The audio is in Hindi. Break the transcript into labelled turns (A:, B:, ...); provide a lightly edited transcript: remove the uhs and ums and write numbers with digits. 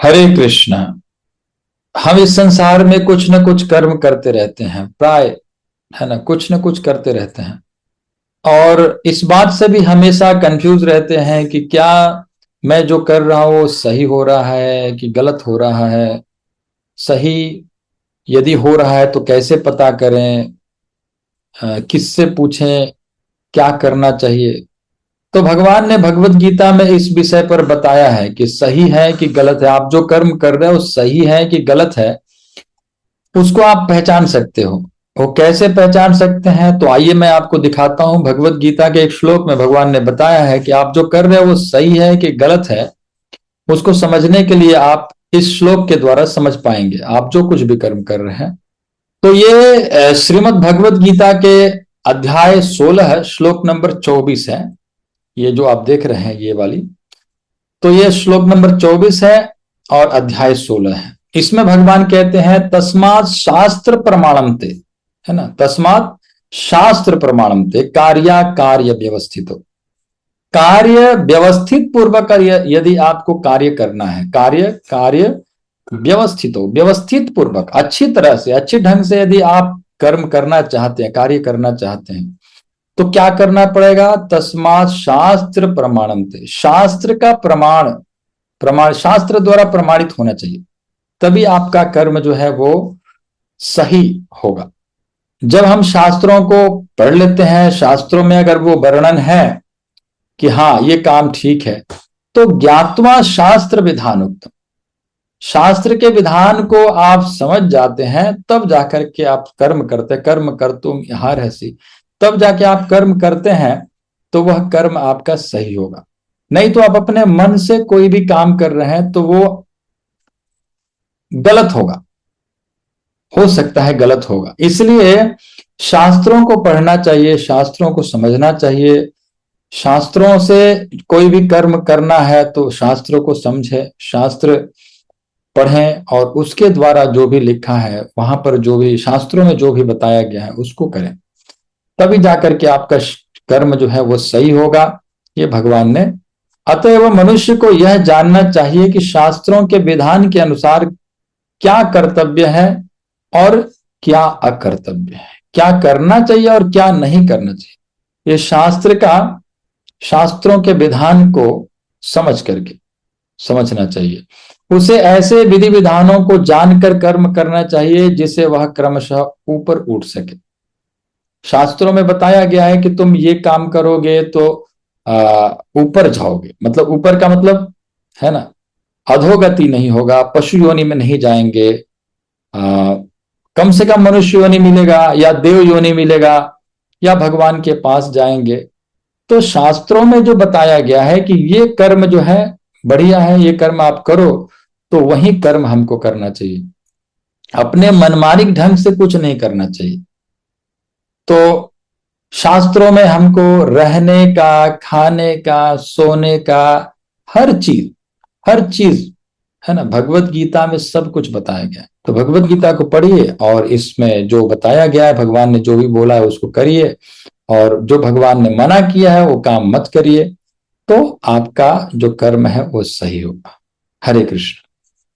A: हरे कृष्णा। हम इस संसार में कुछ न कुछ कर्म करते रहते हैं, प्राय, है ना, कुछ न कुछ करते रहते हैं। और इस बात से भी हमेशा कंफ्यूज रहते हैं कि क्या मैं जो कर रहा हूं वो सही हो रहा है कि गलत हो रहा है। सही यदि हो रहा है तो कैसे पता करें, किससे पूछें, क्या करना चाहिए। तो भगवान ने भगवत गीता में इस विषय पर बताया है कि सही है कि गलत है। आप जो कर्म कर रहे हो सही है कि गलत है, उसको आप पहचान सकते हो। वो कैसे पहचान सकते हैं, तो आइए मैं आपको दिखाता हूं। भगवत गीता के एक श्लोक में भगवान ने बताया है कि आप जो कर रहे हो वो सही है कि गलत है। उसको समझने के लिए आप इस श्लोक के द्वारा समझ पाएंगे, आप जो कुछ भी कर्म कर रहे हैं। तो ये श्रीमद् भगवत गीता के अध्याय 16 श्लोक नंबर 24 है। ये जो आप देख रहे हैं ये वाली, तो ये श्लोक नंबर 24 है और अध्याय 16 है। इसमें भगवान कहते हैं तस्मात् शास्त्र प्रमाणमते, है ना, तस्मात् शास्त्र प्रमाणमते कार्या कार्य व्यवस्थितो। कार्य व्यवस्थित पूर्वक यदि आपको कार्य करना है, कार्य कार्य व्यवस्थित हो, व्यवस्थित पूर्वक, अच्छी तरह से, अच्छे ढंग से यदि आप कर्म करना चाहते हैं, कार्य करना चाहते हैं, तो क्या करना पड़ेगा? तस्मात् शास्त्र प्रमाणमते, शास्त्र का प्रमाण, प्रमाण शास्त्र द्वारा प्रमाणित होना चाहिए, तभी आपका कर्म जो है वो सही होगा। जब हम शास्त्रों को पढ़ लेते हैं, शास्त्रों में अगर वो वर्णन है कि हाँ ये काम ठीक है, तो ज्ञात्वा शास्त्र विधान उत्तम, शास्त्र के विधान को आप समझ जाते हैं, तब जाकर के आप कर्म करते, कर्म कर तुम यहाँ रहसी, तब जाके आप कर्म करते हैं तो वह कर्म आपका सही होगा। नहीं तो आप अपने मन से कोई भी काम कर रहे हैं तो वो गलत होगा, हो सकता है गलत होगा। इसलिए शास्त्रों को पढ़ना चाहिए, शास्त्रों को समझना चाहिए। शास्त्रों से कोई भी कर्म करना है तो शास्त्रों को समझे, शास्त्र पढ़ें और उसके द्वारा जो भी लिखा है, वहां पर जो भी शास्त्रों में जो भी बताया गया है उसको करें, तभी जाकर के आपका कर्म जो है वो सही होगा। ये भगवान ने, अतएव मनुष्य को यह जानना चाहिए कि शास्त्रों के विधान के अनुसार क्या कर्तव्य है और क्या अकर्तव्य है, क्या करना चाहिए और क्या नहीं करना चाहिए। ये शास्त्र का, शास्त्रों के विधान को समझ करके समझना चाहिए। उसे ऐसे विधि विधानों को जानकर कर्म करना चाहिए जिसे वह क्रमशः ऊपर उठ सके। शास्त्रों में बताया गया है कि तुम ये काम करोगे तो ऊपर जाओगे, मतलब ऊपर का मतलब है ना, अधोगति नहीं होगा, पशु योनि में नहीं जाएंगे, कम से कम मनुष्य योनि मिलेगा या देव योनि मिलेगा या भगवान के पास जाएंगे। तो शास्त्रों में जो बताया गया है कि ये कर्म जो है बढ़िया है, ये कर्म आप करो, तो वही कर्म हमको करना चाहिए। अपने मनमानिक ढंग से कुछ नहीं करना चाहिए। तो शास्त्रों में हमको रहने का, खाने का, सोने का, हर चीज, हर चीज, है ना, भगवत गीता में सब कुछ बताया गया है। तो भगवत गीता को पढ़िए और इसमें जो बताया गया है, भगवान ने जो भी बोला है उसको करिए, और जो भगवान ने मना किया है वो काम मत करिए, तो आपका जो कर्म है वो सही होगा। हरे कृष्ण।